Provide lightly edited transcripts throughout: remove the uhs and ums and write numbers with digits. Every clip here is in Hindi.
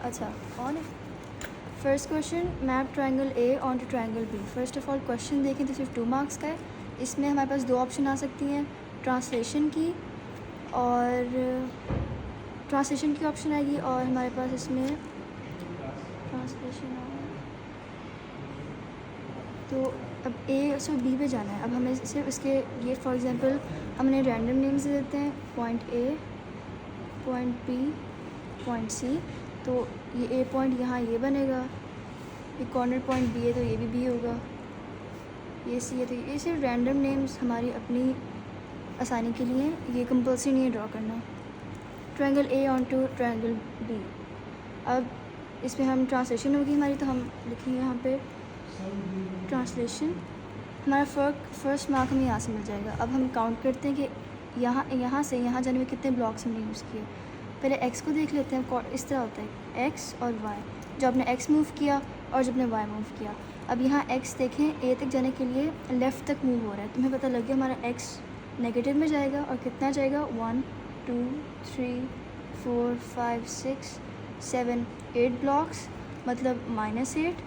अच्छा ऑन है। First question, map triangle A on to triangle B. First of all question देखें तो सिर्फ 2 मार्क्स का है। इसमें हमारे पास 2 ऑप्शन आ सकती हैं, ट्रांसलेशन की और ट्रांसलेशन की ऑप्शन आएगी, और हमारे पास इसमें ट्रांसलेशन तो अब ए से बी पे जाना है। अब हमें सिर्फ इसके ये फॉर एग्जांपल हमने रैंडम नेम्स दे देते हैं, point A, point B, point C. तो ये ए पॉइंट यहाँ ये बनेगा, ये कॉर्नर पॉइंट बी है तो ये भी बी होगा, ये सी है तो ये सिर्फ रैंडम नेम्स हमारी अपनी आसानी के लिए, ये कंपल्सरी नहीं है ड्रॉ करना। Triangle A on to triangle B. अब इसमें हम ट्रांसलेशन होगी हमारी, तो हम लिखेंगे यहाँ पे ट्रांसलेशन। हमारा फर्स्ट मार्क हमें यहाँ से मिल जाएगा। अब हम काउंट करते हैं कि यहाँ से यहाँ जाने में कितने ब्लॉक्स हमने यूज़ किए। पहले एक्स को देख लेते हैं। इस तरह होता है एक्स और वाई, जो आपने एक्स मूव किया और जब आपने वाई मूव किया। अब यहाँ एक्स देखें, ए तक जाने के लिए लेफ़्ट तक मूव हो रहा है, तुम्हें पता लग गया हमारा एक्स नेगेटिव में जाएगा और कितना जाएगा 1 2 3 4 5 6 7 8 ब्लॉक्स, मतलब -8।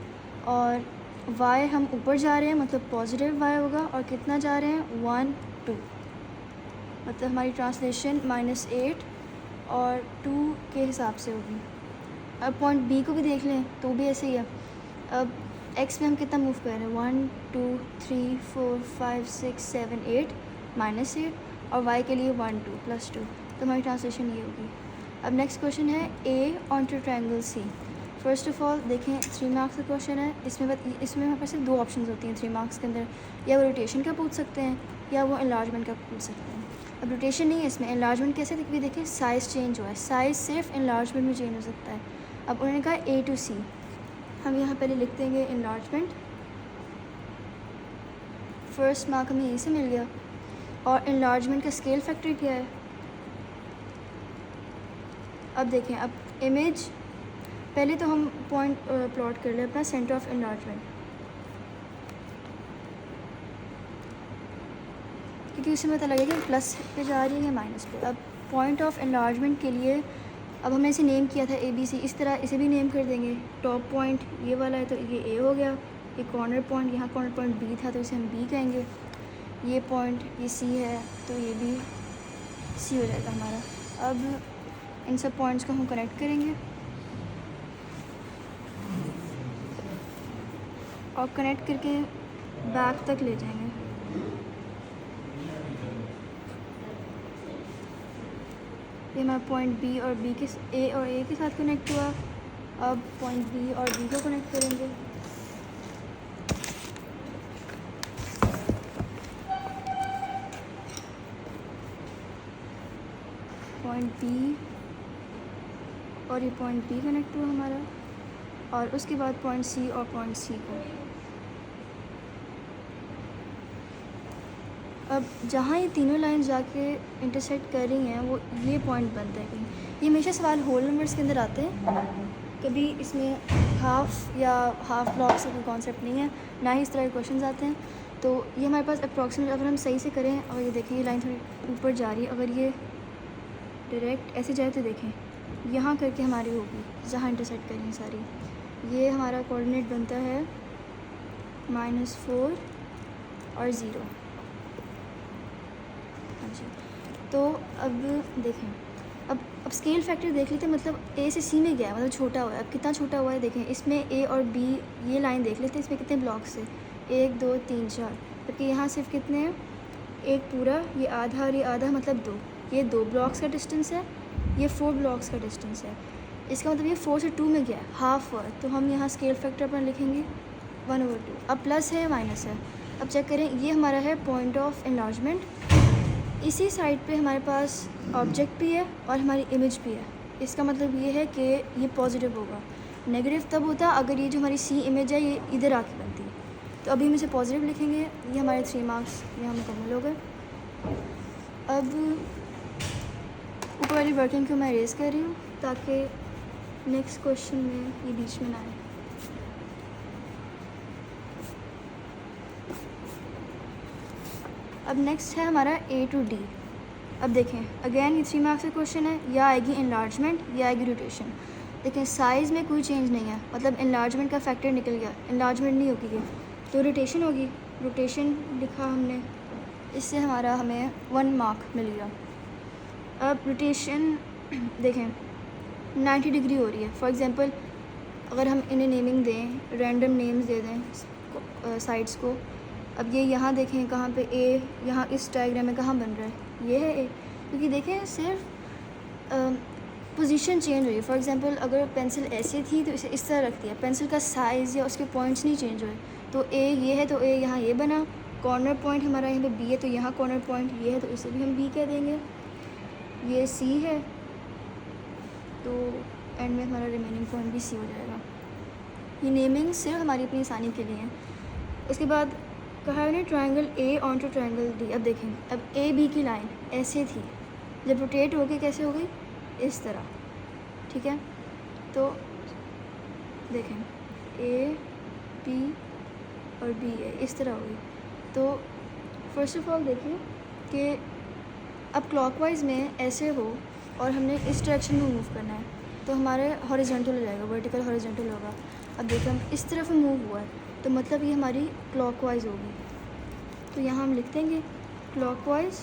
और वाई हम ऊपर जा रहे हैं, मतलब पॉजिटिव वाई होगा, और कितना जा रहे हैं 1 2, मतलब हमारी ट्रांसलेशन -8 और 2 के हिसाब से होगी। अब पॉइंट बी को भी देख लें तो भी ऐसे ही है। अब एक्स में हम कितना मूव कर रहे हैं 1 2 3 4 5 6 7 8 -8, और वाई के लिए 1 2 +2, तो हमारी ट्रांसलेशन ये होगी। अब नेक्स्ट क्वेश्चन है A on to triangle C. First of all देखें 3 मार्क्स का क्वेश्चन है। इसमें हमारे पास सिर्फ 2 ऑप्शन होती हैं 3 मार्क्स के अंदर, या वो रोटेशन का पूछ सकते हैं या वो एनलार्जमेंट का पूछ सकते हैं। अब रोटेशन नहीं है इसमें, एनलार्जमेंट कैसे भी देखें, साइज़ चेंज हुआ है, साइज़ सिर्फ एनलार्जमेंट में चेंज हो सकता है। अब उन्होंने कहा ए टू सी, हम यहाँ पहले लिख देंगे एनलार्जमेंट। फर्स्ट मार्क हमें यहीं से मिल गया। और एनलार्जमेंट का स्केल फैक्टर क्या है, अब देखें। अब इमेज पहले तो हम पॉइंट प्लॉट कर लें अपना सेंटर ऑफ एनलार्जमेंट, क्योंकि उससे पता लगेगा कि प्लस पे जा रही है या माइनस पे। अब पॉइंट ऑफ एनलार्जमेंट के लिए अब हमने इसे नेम किया था ए बी सी, इस तरह इसे भी नेम कर देंगे। टॉप पॉइंट ये वाला है तो ये ए हो गया, ये कॉर्नर पॉइंट, यहाँ कॉर्नर पॉइंट बी था तो इसे हम बी कहेंगे। ये पॉइंट ये सी है तो ये भी सी हो जाएगा हमारा। अब इन सब पॉइंट्स को हम कनेक्ट करेंगे और कनेक्ट करके बैक तक ले जाएंगे। ये हमारा पॉइंट बी और बी के ए और ए के साथ कनेक्ट हुआ। अब पॉइंट बी और बी को कनेक्ट करेंगे। पॉइंट बी और ये पॉइंट बी कनेक्ट हुआ हमारा, और उसके बाद पॉइंट सी और पॉइंट सी को। अब जहाँ ये तीनों लाइन जाके इंटरसेक्ट कर रही हैं वो ये पॉइंट बनता है कहीं। ये हमेशा सवाल होल नंबर्स के अंदर आते हैं, कभी इसमें हाफ या हाफ ब्लॉक्स का कोई कॉन्सेप्ट नहीं है, ना ही इस तरह के क्वेश्चंस आते हैं। तो ये हमारे पास अप्रॉक्सीमेट अगर हम सही से करें, और ये देखें ये लाइन थोड़ी ऊपर जा रही है, अगर ये डायरेक्ट ऐसे जाए तो देखें यहाँ करके हमारी होगी जहाँ इंटरसेक्ट करें सारी। ये हमारा कोऑर्डिनेट बनता है -4 और 0। हाँ जी, तो अब देखें, अब स्केल फैक्टर देख लेते हैं, मतलब ए से सी में गया है, मतलब छोटा हुआ है। अब कितना छोटा हुआ है देखें, इसमें ए और बी ये लाइन देख लेते हैं, इसमें कितने ब्लॉक्स है 1 2 3 4, जबकि यहाँ सिर्फ कितने हैं, एक पूरा, ये आधा और ये आधा, मतलब 2। ये 2 ब्लॉक्स का डिस्टेंस है, ये 4 ब्लॉक्स का डिस्टेंस है। इसका मतलब ये 4 से 2 में गया है, हाफ हुआ। तो हम यहाँ स्केल फैक्टर अपना लिखेंगे 1/2। अब प्लस है या माइनस है, अब चेक करें। ये हमारा है पॉइंट ऑफ एनलार्जमेंट। इसी साइड पे हमारे पास ऑब्जेक्ट भी है और हमारी इमेज भी है। इसका मतलब ये है कि ये पॉजिटिव होगा। नेगेटिव तब होता अगर ये जो हमारी सी इमेज है ये इधर आके बनती है। तो अभी हम इसे पॉजिटिव लिखेंगे। ये हमारे 3 मार्क्स यहाँ मुकम्मल हो गए। अब ऊपर वाली वर्किंग को मैं रेज़ कर रही हूँ ताकि नेक्स्ट क्वेश्चन में ये बीच में ना आए। अब नेक्स्ट है हमारा A to D। अब देखें अगेन ये 3 मार्क्स का क्वेश्चन है, या आएगी एनलार्जमेंट या आएगी रोटेशन। देखें साइज़ में कोई चेंज नहीं है, मतलब इनलार्जमेंट का फैक्टर निकल गया, इनलार्जमेंट नहीं होगी ये, तो रोटेशन होगी, रोटेशन लिखा हमने, इससे हमें 1 मार्क मिल गया। अब रोटेशन देखें 90 डिग्री हो रही है। फॉर एग्ज़ाम्पल अगर हम इन्हें नेमिंग दें, रैंडम नेम्स दे दें साइड्स को, अब ये यहाँ देखें कहाँ पे ए, यहाँ इस डायग्राम में कहाँ बन रहा है, ये है ए, क्योंकि देखें सिर्फ पोजीशन चेंज हुई है। फॉर एग्ज़ाम्पल अगर पेंसिल ऐसे थी तो इसे इस तरह रख दिया, पेंसिल का साइज़ या उसके पॉइंट्स नहीं चेंज हुए, तो ए ये है तो ए यहाँ ये बना, कॉर्नर पॉइंट हमारा यहाँ पे बी है तो यहाँ कॉर्नर पॉइंट ये है तो इसे भी हम बी कह देंगे, ये सी है तो एंड में हमारा रिमेनिंग पॉइंट भी सी हो जाएगा। ये नेमिंग सिर्फ हमारी अपनी आसानी के लिए है। उसके बाद कहा है triangle A on to triangle D. अब देखें, अब ए बी की लाइन ऐसे थी, जब रोटेट हो गई कैसे हो गई, इस तरह, ठीक है। तो देखें ए बी और बी ए इस तरह हो गई। तो फर्स्ट ऑफ ऑल देखिए कि अब क्लॉकवाइज में ऐसे हो और हमने इस डायरेक्शन में मूव करना है तो हमारे हॉरिजॉन्टल हो जाएगा, वर्टिकल हॉरिजॉन्टल होगा। अब देखिए हम इस तरफ मूव हुआ है तो मतलब ये हमारी क्लॉकवाइज होगी, तो यहाँ हम लिख देंगे क्लॉकवाइज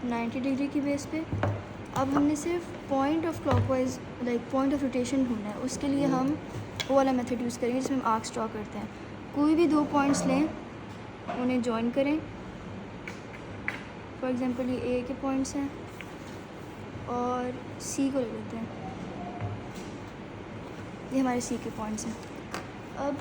90 डिग्री की बेस पे। अब हमने सिर्फ point of clockwise like point of rotation ढूंढना है, उसके लिए हम वो वाला मेथड यूज़ करेंगे जिसमें हम आर्क्स ड्रॉ करते हैं। कोई भी 2 पॉइंट्स लें, उन्हें जॉइन करें। फॉर एग्ज़ाम्पल ये ए के पॉइंट्स हैं और सी को ले लेते हैं, ये हमारे सी के पॉइंट्स हैं। अब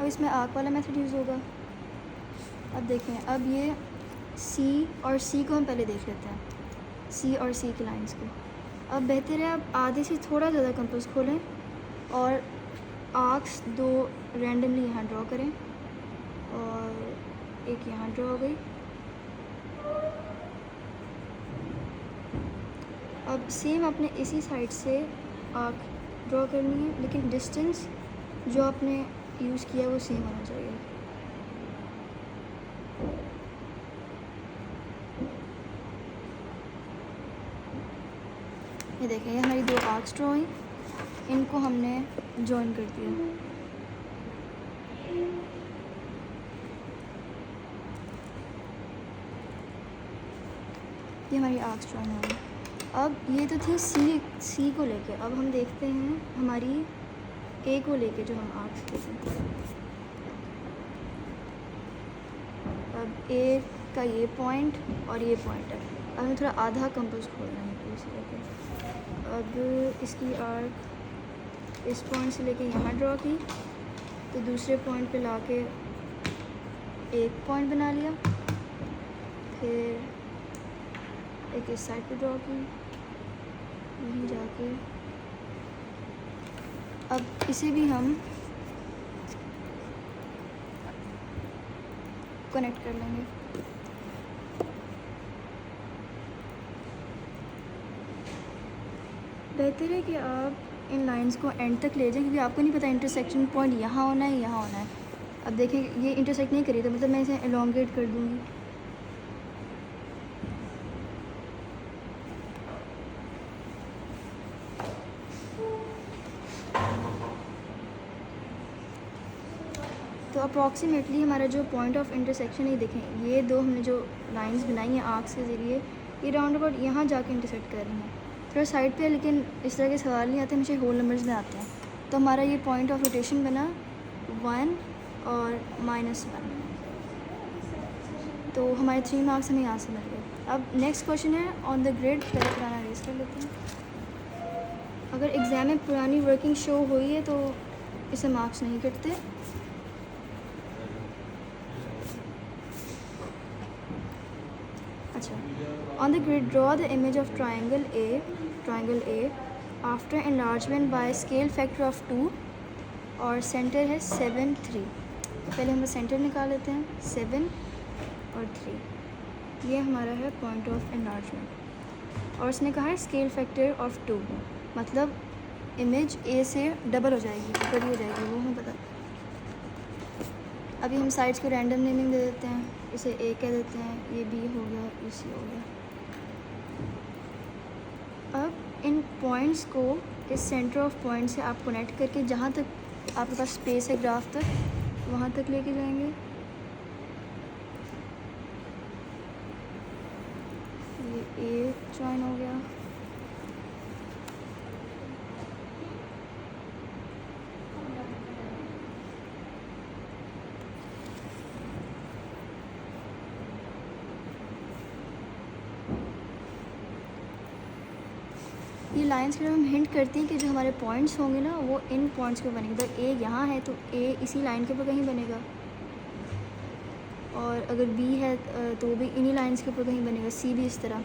इसमें आर्क वाला मेथड यूज़ होगा। अब देखें, अब ये सी और सी को हम पहले देख लेते हैं, सी और सी की लाइंस को। अब बेहतर है आप आधे से थोड़ा ज़्यादा कंपास खोलें और आर्क्स 2 रैंडमली यहाँ ड्रॉ करें और एक यहाँ ड्रॉ हो गई। अब सेम आपने इसी साइड से आर्क ड्रॉ करनी है, लेकिन डिस्टेंस जो आपने यूज़ किया वो सेम होना चाहिए। ये देखें, ये हमारी 2 आर्क्स ड्रॉ हुई, इनको हमने जॉइन कर दिया। ये हमारी आर्क्स ड्रॉ हो गई। अब ये तो थी सी को लेके, अब हम देखते हैं हमारी ए को लेके जो हम आर्क्स लेते हैं। अब ए का ये पॉइंट और ये पॉइंट है, अब हमें थोड़ा आधा कंपास खोलना है तो इसे लेके। अब इसकी आर्क इस पॉइंट से लेके यहाँ ड्रॉ की, तो दूसरे पॉइंट पे लाके एक पॉइंट बना लिया, फिर एक इस साइड पे ड्रॉ की, यहीं जाके अब इसे भी हम कनेक्ट कर लेंगे। बेहतर है कि आप इन लाइंस को एंड तक ले जाएं, क्योंकि आपको नहीं पता इंटरसेक्शन पॉइंट यहाँ होना है यहाँ होना है। अब देखिए ये इंटरसेक्ट नहीं करी तो मतलब मैं इसे एलोंगेट कर दूँगी। तो अप्रॉक्सीमेटली हमारा जो पॉइंट ऑफ इंटरसेक्शन है, देखें ये 2 हमने जो लाइंस बनाई हैं आर्क्स के ज़रिए, ये राउंड अबाउट यहाँ जाके इंटरसेक्ट कर रही हैं। थोड़ा साइड पे, लेकिन इस तरह के सवाल नहीं आते, मुझे होल नंबर्स में आते हैं। तो हमारा ये पॉइंट ऑफ रोटेशन बना 1 और -1, तो हमारे 3 मार्क्स हमें यहाँ से मिल गए। अब नेक्स्ट क्वेश्चन है ऑन द ग्रिड, पहले पुराना रेस कर लेते हैं। अगर एग्ज़ाम में पुरानी वर्किंग शो हुई है तो इसे मार्क्स नहीं कटते। अच्छा, on the grid draw the image of triangle A after enlargement by scale factor of 2 और सेंटर है 7, 3। पहले हम सेंटर निकाल लेते हैं। 7 3। ये हमारा है पॉइंट ऑफ एनलार्जमेंट। और उसने कहा है स्केल फैक्टर ऑफ 2, मतलब इमेज ए से डबल हो जाएगी, बड़ी हो जाएगी, वो हमें पता। अभी हम साइड्स को रैंडम नेमिंग दे देते हैं, इसे ए कह देते हैं, ये बी हो गया, ये सी हो गया। अब इन पॉइंट्स को इस सेंटर ऑफ पॉइंट से आप कनेक्ट करके जहाँ तक आपके पास स्पेस है ग्राफ तक, वहाँ तक लेके जाएंगे। ये ए ज्वाइन हो गया, ये लाइंस के लिए हम हिंट करते हैं कि जो हमारे पॉइंट्स होंगे ना वो इन पॉइंट्स पे बनेंगे। तो ए यहाँ है तो ए इसी लाइन के ऊपर कहीं बनेगा, और अगर बी है तो भी इन्हीं लाइंस के ऊपर कहीं बनेगा, सी भी इस तरह।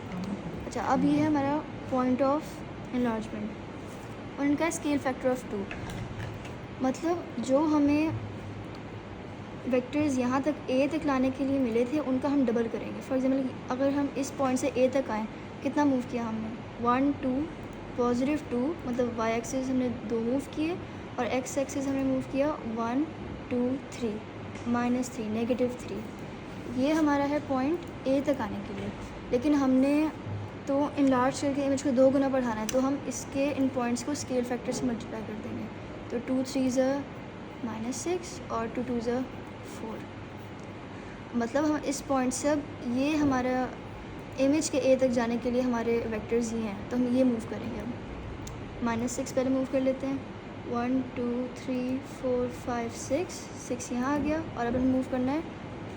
अच्छा, अब ये है हमारा पॉइंट ऑफ एनलार्जमेंट और इनका स्केल फैक्टर ऑफ 2, मतलब जो हमें वेक्टर्स यहाँ तक ए तक लाने के लिए मिले थे उनका हम डबल करेंगे। फॉर एग्जांपल अगर हम इस पॉइंट से ए तक आएँ, कितना मूव किया हमने, 1 2 पॉजिटिव 2, मतलब वाई एक्सिस हमने 2 मूव किए, और एक्स एक्सिस हमने मूव किया 1 2 3 -3 -3। ये हमारा है पॉइंट ए तक आने के लिए। लेकिन हमने तो इनलार्ज करके इमेज को 2 गुना बढ़ाना है, तो हम इसके इन पॉइंट्स को स्केल फैक्टर से मल्टीप्लाई कर देंगे। तो 2 3 -6 और 2 2 4, मतलब हम इस पॉइंट से अब ये हमारा इमेज के ए तक जाने के लिए हमारे वेक्टर्स ये हैं, तो हम ये मूव करेंगे। अब -6 पहले मूव कर लेते हैं, 1 2 3 4 5 6 यहाँ आ गया, और अब हमें मूव करना है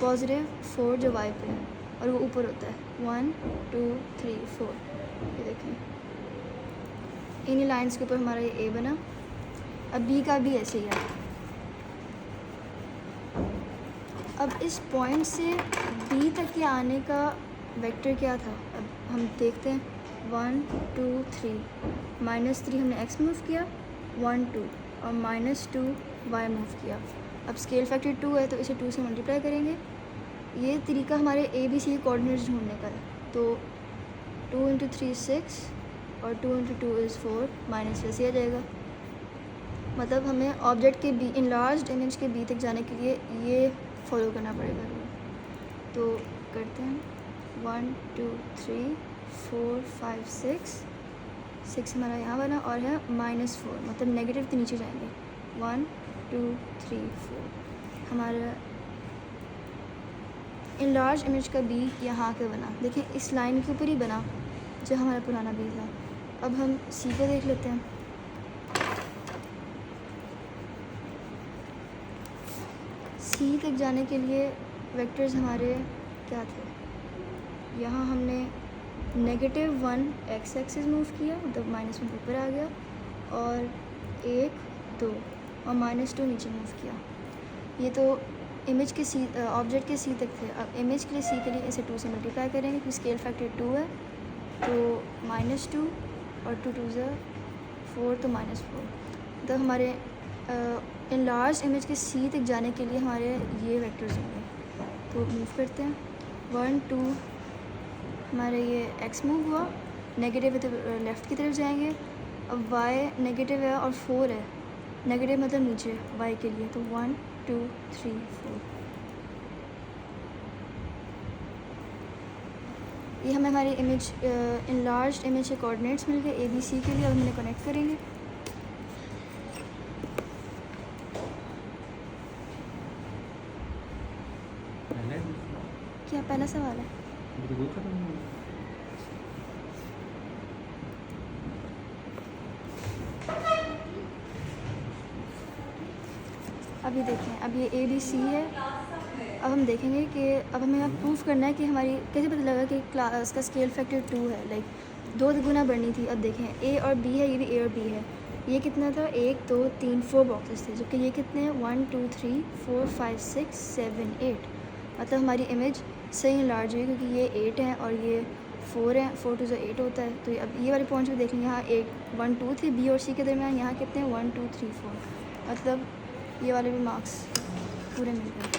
पॉजिटिव 4 जो वाई पे है और वो ऊपर होता है 1 2 3 4। ये देखें इन्हीं लाइंस के ऊपर हमारा ये ए बना। अब बी का भी ऐसे ही है। अब इस पॉइंट से बी तक के आने का वेक्टर क्या था, अब हम देखते हैं। 1 2 3 -3 हमने x मूव किया, 1 2 और -2 y मूव किया। अब स्केल फैक्टर 2 है तो इसे 2 से मल्टीप्लाई करेंगे। ये तरीका हमारे ए बी सी कोऑर्डिनेट्स ढूंढने का है। तो 2 × 3 6 और 2 × 2 इज़ 4, माइनस वैसे आ जाएगा। मतलब हमें ऑब्जेक्ट के बी, इनलार्ज्ड इमेज के बी तक जाने के लिए ये फॉलो करना पड़ेगा। तो करते हैं 1 2 3 4 5 6 हमारा यहाँ बना, और है -4, मतलब नेगेटिव के नीचे जाएंगे। 1 2 3 4 हमारा इनलार्ज इमेज का बी यहाँ के बना। देखिए इस लाइन के ऊपर ही बना जो हमारा पुराना बी था। अब हम सी को देख लेते हैं। सी तक जाने के लिए वेक्टर्स हमारे क्या थे, यहाँ हमने -1 एक्स एक्सिस मूव किया, मतलब -1 ऊपर आ गया, और 1 2 और -2 नीचे मूव किया। ये तो इमेज के सी, ऑब्जेक्ट के सी तक थे। अब इमेज के लिए सी के लिए इसे 2 से मल्टीप्लाई करेंगे क्योंकि स्केल फैक्टर 2 है, तो -2 और 2 2 4, तो -4। तो हमारे इनलार्ज इमेज के सी तक जाने के लिए हमारे ये वेक्टर्स होंगे। तो मूव करते हैं। 1 2 हमारे ये एक्स मूव हुआ, नेगेटिव है तो लेफ़्ट की तरफ जाएंगे। अब वाई नेगेटिव है और 4 है, नेगेटिव मतलब नीचे वाई के लिए, तो 1 2 3 4। ये हमें हमारी इमेज इनलार्ज्ड इमेज के कोऑर्डिनेट्स मिल गए ए बी सी के लिए। अब हम इन्हें कनेक्ट करेंगे। क्या पहला सवाल है? अभी देखें, अब ये ए बी सी है। अब हम देखेंगे कि अब हमें अब प्रूफ करना है कि हमारी कैसे पता लगा कि क्लास का स्केल फैक्टर 2 है, लाइक 2 गुना बढ़नी थी। अब देखें ए और बी है, ये भी ए और बी है। ये कितना था, 1 2 3 4 बॉक्सेस थे, जबकि ये कितने हैं 1 2 3 4 5 6 7 8। मतलब हमारी इमेज सही लार्ज हुई क्योंकि ये 8 है और ये 4 है, 4 2 8 होता है। तो अब ये वाले पॉइंट्स भी देख लेंगे, यहाँ 1 2 थे बी और सी के दरमियान, यहाँ कितने हैं 1 2 3 4। मतलब ये वाले भी मार्क्स पूरे मिल गए।